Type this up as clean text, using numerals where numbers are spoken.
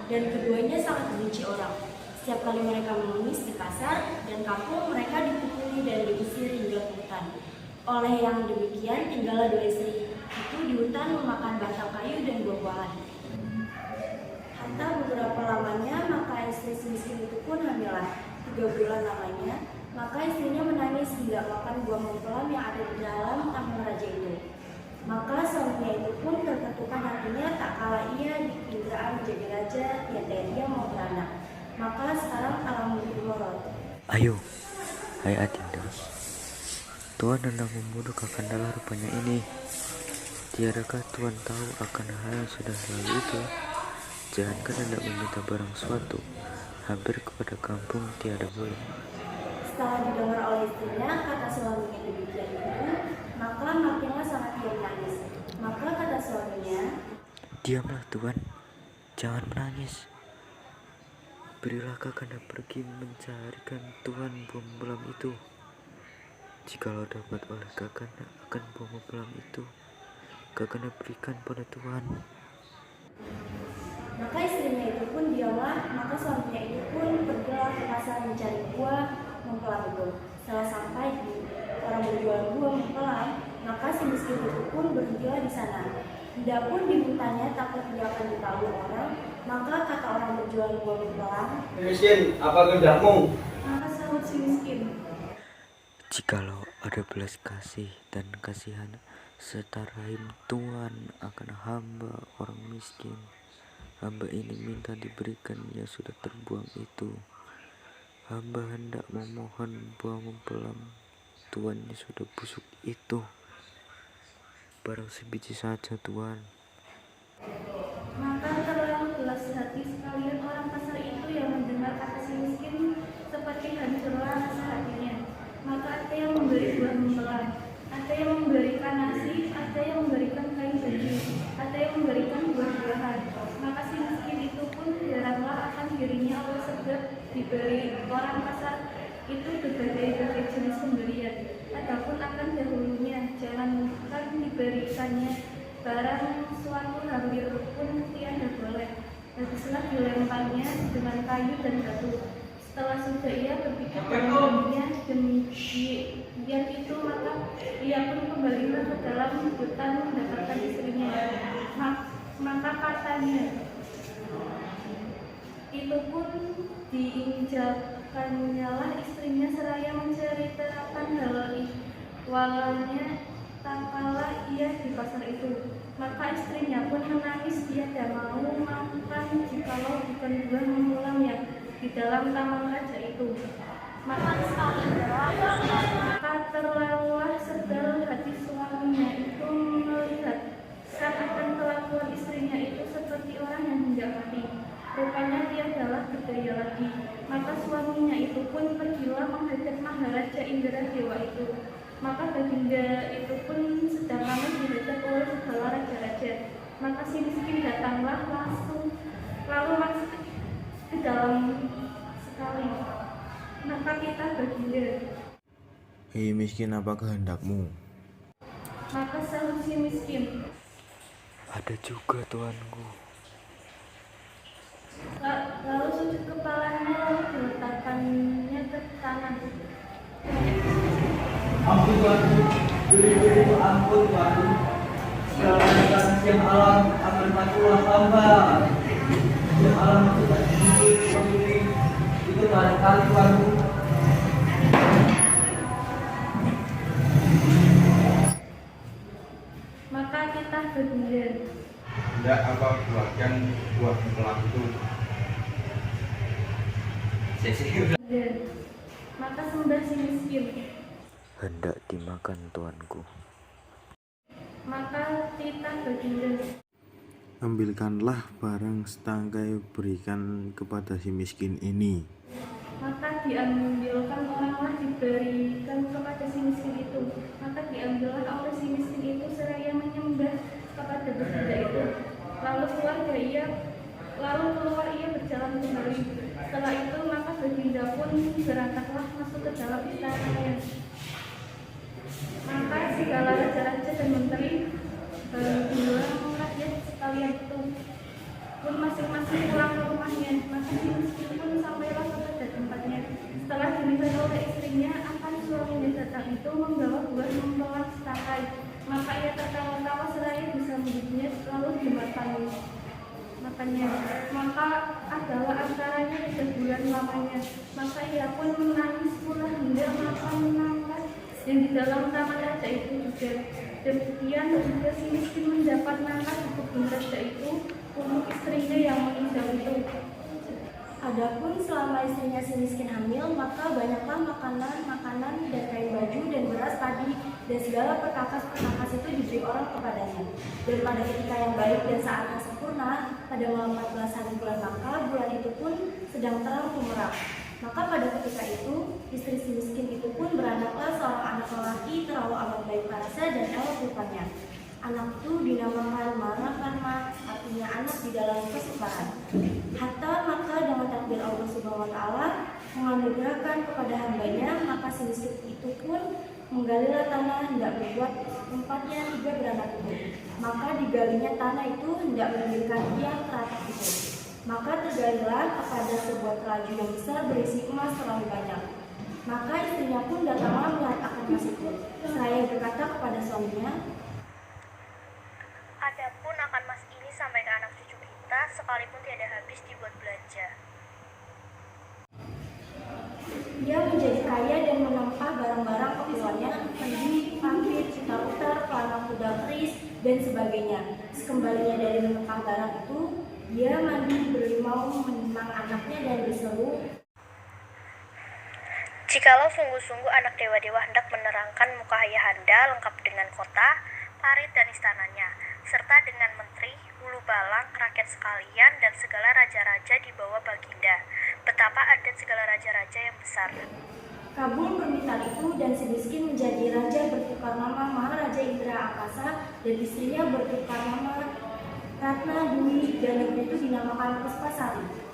dan keduanya sangat dibenci orang. Setiap kali mereka mengemis di pasar dan kampung, mereka dipukuli dan diusir hingga ke hutan. Oleh yang demikian, tinggallah dua istri itu di hutan memakan batang kayu dan buah-buahan. Hatta beberapa lamanya, maka istri si miskin itu pun hamilan. 3 bulan lamanya, maka istrinya menangis hingga makan buah mempelai yang ada di dalam taman raja itu. Maka suaminya itu pun terketukan hatinya tak kala ia diindraan menjadi raja dan dia mau beranak. Maka sekarang alam berlorot. Ayo, hai Adinda, Tuhan hendak membunuh Kakanda rupanya ini. Tiadakah Tuhan tahu akan hal yang sudah lalu itu? Jangankan hendak meminta barang suatu, hampir kepada kampung tiada boleh. Setelah didengar oleh istrinya kata suaminya demikian itu, maka makinlah sangat ia menangis. Maka kata suaminya, diamlah Tuan, jangan menangis. Berilah Kakanda pergi mencarikan Tuhan buah membelam itu. Jikalau dapat oleh Kakanda akan buah membelam itu, Kakanda berikan pada Tuhan. Maka istrinya itu pun diamlah. Maka suaminya itu pun pergilah ke pasar mencari buah mempelai itu. Setelah sampai di orang berjual buah mempelai, maka si miskin itu pun berhentilah di sana. Tidak pun dimintanya, takut dia akan ditahu orang. Maka kata orang berjual buah mempelai, miskin, apa kehendakmu? maka sahut si miskin, Jikalau ada belas kasih dan kasihan serta rahim Tuhan akan hamba orang miskin, hamba ini minta diberikan yang sudah terbuang itu. Hamba hendak memohon buah mempelam tuannya sudah busuk itu. Barang sebiji saja Tuan. maka terlalu belas hati sekalian orang pasar itu yang mendengar kata si miskin, seperti hancurlah rasa hatinya. Maka ada yang memberi buah mempelai, ada yang memberikan nasi, ada yang memberikan kain baju, ada yang memberikan buah-buahan. Maka si miskin itu pun heranlah akan dirinya oleh sebab diberi orang pasar itu berbagai jenis pemberian. Adapun akan dahulunya, jangankan diberikannya barang suatu hampir pun tiada boleh. Habislah dilemparnya dengan kayu dan batu. Setelah sudah ia berpikir dalam dirinya demikian itu, maka ia pun kembalilah ke dalam hutan mendapatkan istrinya. Maka katanya itu pun diinjakannya lah istrinya seraya menceritakan hal ihwalnya tak kala ia di pasar itu. Maka istrinya pun menangis, dia tidak mau makan jikalau bukan buah membelam yang di dalam taman raja itu. Maka terlelahlah sedal hati suaminya itu melihat kan akan kelakuan istrinya itu seperti orang yang hendak mati. Rupanya dia adalah berdaya lagi. Maka suaminya itu pun pergilah menghadap Maharaja Indradewa itu. Maka baginda itu pun sedang ramai dihadap oleh segala raja-raja. Maka si miskin datanglah lalu masuk ke dalam sekali. Maka kita baginda, Hei miskin, apa kehendakmu? maka sahut si miskin, Ada juga Tuanku. lalu sujud kepalanya lalu diletakkannya ke tanah. Ampun Tuanku, beri ampun Tuanku. Segala yang alam akan patulah hamba. Yang alam tidak sendiri itu banyak kali Tuanku. Maka kita baginda, Tidak apa buahkan buah mempelai itu. maka sembah si miskin. Hendak dimakan Tuanku. Maka kita baginda, Ambilkanlah barang setangkai, berikan kepada si miskin ini. maka diambilkan oranglah diberikan kepada si miskin itu. Maka diambillah oleh si miskin itu seraya menyembah kepada baginda itu. Lalu keluar ia berjalan kembali. Setelah itu maka baginda pun berangkatlah masuk ke dalam istananya. Maka segala raja-raja dan menteri bilang rakyat sekalian itu pun masing-masing pulang ke rumah lalu dimakan. Makannya, maka adalah antaranya 3 bulan lamanya. Maka ia pun menangis pula hingga makan nangka yang di dalam tangan raja itu juga. Demikian juga si miskin mendapat nangka di kebun raja itu untuk istrinya yang meninggal itu. Adapun selama istrinya si miskin hamil, maka banyaklah makanan dan kain baju dan beras padi dan segala perkakas itu diberi orang kepadanya. Dan pada ketika yang baik dan saatnya sempurna, pada malam 14 hari bulan Maka, bulan itu pun sedang terang kumerap. Maka pada ketika itu, istri si miskin itu pun beranaklah seorang anak lelaki terlalu amat baik parasnya dan elok rupanya. Anak itu dinamakan Karma, artinya anak di dalam kesukaran. Hatta maka dengan takdir Allah Subhanahu wa Ta'ala menganugerahkan kepada hambanya, maka si miskin itu pun menggalilah tanah hendak membuat tempatnya 3 beranak itu. Maka digalinya tanah itu hendak mendirikan tiang teratak itu. Maka tergalilah kepada sebuah telaju yang besar berisi emas terlalu banyak. Maka istrinya pun datanglah melihat akan emas itu. Seraya berkata kepada suaminya, adapun akan emas ini sampai ke anak cucu kita, sekalipun tiada habis dibuat belanja. dia menjadi kaya dan menempah barang-barang keperluannya, kendi, pampir, utar, pelana kuda keris, dan sebagainya. Sekembalinya dari menempah barang itu, dia mandi berlimau menimang anaknya dan berseru, Jikalau sungguh-sungguh anak dewa-dewa hendak menerangkan muka ayahanda lengkap dengan kota, parit dan istananya, serta dengan menteri, hulu balang, rakyat sekalian, dan segala raja-raja di bawah baginda, betapa adat segala raja-raja yang besar. kabul permintaan itu dan si miskin menjadi raja bertukar nama Maharaja Indra Akasa dan istrinya bertukar nama Ratna Dwi dan negeri itu dinamakan Puspasari.